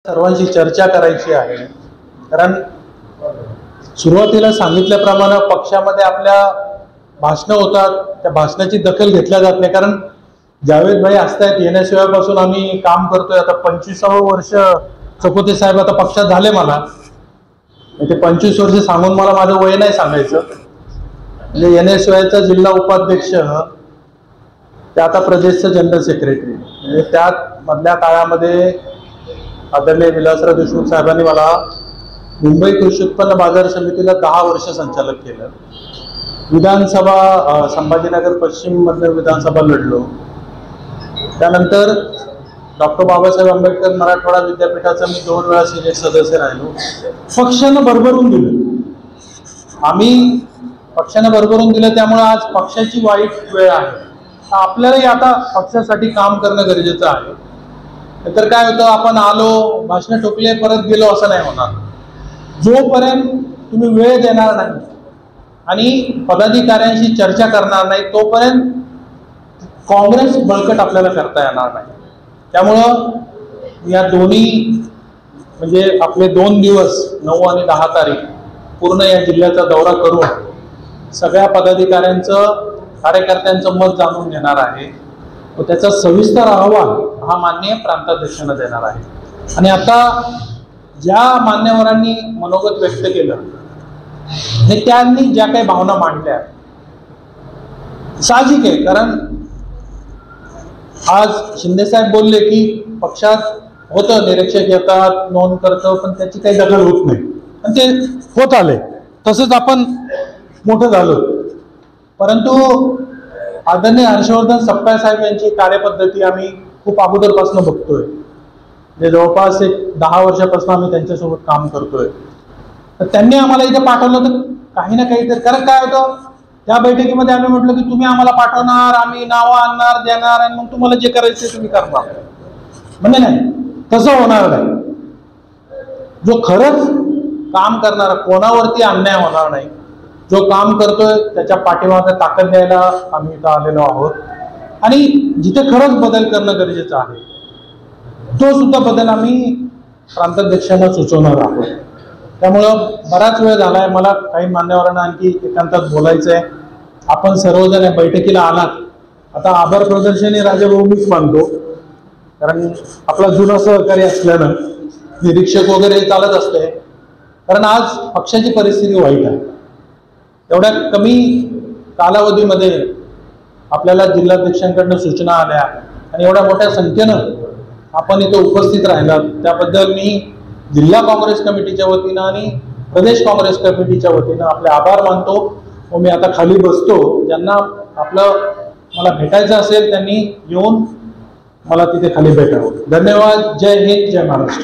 सर्वांशी चर्चा करायची आहे। कारण सुरुवातीला सांगितल्याप्रमाणे पक्षामध्ये आपल्या भाषण होतात, त्या भाषणाची दखल घेतल्या जात नाही। कारण जावेद भाई असतात येण्याशिवायपासून आम्ही काम करतोय। आता 25वे वर्ष चकोते साहेब आता पक्षात झाले। मला ते 25 वर्ष सांगून मला माझं वय नाही सांगायचं। म्हणजे येण्याशिवायचा जिल्हा उपाध्यक्ष ते आता प्रदेशचा जनरल सेक्रेटरी, म्हणजे त्यात मधल्या काळामध्ये आदरणीय विलासराव देशमुख साहेबांनी मला मुंबई कृषी उत्पन्न बाजार समितीला 10 वर्ष संचालक केलं। विधानसभा संभाजीनगर पश्चिम मधल्या विधानसभा लढलो। त्यानंतर डॉक्टर बाबासाहेब आंबेडकर मराठवाडा विद्यापीठाचा मी 2 वेळा सिनेट सदस्य राहिलो। पक्षानं भरभरून दिलं, आम्ही पक्षानं भरभरून दिलं। त्यामुळे आज पक्षाची वाईट वेळ आहे। आपल्यालाही आता पक्षासाठी काम करणं गरजेचं आहे। तर काय होतं, आपण आलो भाषण ठोकले परत गेलो असं नाही होणार। जोपर्यंत तुम्ही वेळ देणार नाही आणि पदाधिकाऱ्यांशी चर्चा करणार नाही तोपर्यंत काँग्रेस बळकट आपल्याला करता येणार नाही। त्यामुळं या दोन्ही म्हणजे आपले 2 दिवस 9 आणि 10 तारीख पूर्ण या जिल्ह्याचा दौरा करून सगळ्या पदाधिकाऱ्यांचं कार्यकर्त्यांचं मत जाणून घेणार आहे व त्याचा सविस्तर अहवाल हा माननीय प्रांताध्यक्षांना देणार आहे। आणि आता ज्या मान्यवरांनी मनोगत व्यक्त केलं हे त्यांनी ज्या काही भावना मांडल्या साहजिक आहे। कारण आज शिंदे साहेब बोलले की पक्षात होतं निरीक्षक येतात नोंद करतो पण त्याची काही दखल होत नाही आणि ते होत आले, तसंच आपण मोठं झालो। परंतु आदरणीय हर्षवर्धन सपकाळ साहेब यांची कार्यपद्धती आम्ही खूप अगोदरपासून बघतोय। म्हणजे जवळपास एक 10 वर्षापासून आम्ही त्यांच्यासोबत काम करतोय। तर त्यांनी आम्हाला इथे पाठवलं तर काही ना काहीतरी, कारण काय होतं त्या बैठकीमध्ये आम्ही म्हटलं की तुम्ही आम्हाला पाठवणार, आम्ही नावं आणणार देणार आणि मग तुम्हाला जे करायचं तुम्ही करणार। म्हणजे नाही, तसं होणार नाही। जो खरंच काम करणार, कोणावरती अन्याय होणार नाही, जो काम करतोय त्याच्या पाठीमागे ताकद द्यायला आम्ही इथं आलेलो आहोत। आणि जिथे खरंच बदल करणं गरजेचं आहे तो सुद्धा बदल आम्ही प्रांताध्यक्षांना सुचवणार आहोत। त्यामुळं बराच वेळ झालाय, मला काही मान्यवरांना आणखी एकांतात बोलायचं आहे। आपण सर्वजण या बैठकीला आलात, आता आभार प्रदर्शनी राजाभाऊ मीच मानतो, कारण आपला जुना सहकारी असल्यानं निरीक्षक वगैरे चालत असते। कारण आज पक्षाची परिस्थिती वाईट आहे। एवढ्या कमी कालावधीमध्ये आपल्याला जिल्हाध्यक्षांकडून सूचना आल्या आणि एवढ्या मोठ्या संख्येनं आपण इथे उपस्थित राहिलात त्याबद्दल मी जिल्हा काँग्रेस कमिटीच्या वतीनं आणि प्रदेश काँग्रेस कमिटीच्या वतीनं आपले आभार मानतो व मी आता खाली बसतो। ज्यांना मला भेटायचं असेल त्यांनी येऊन मला तिथे खाली भेटावं। धन्यवाद। जय हिंद, जय महाराष्ट्र।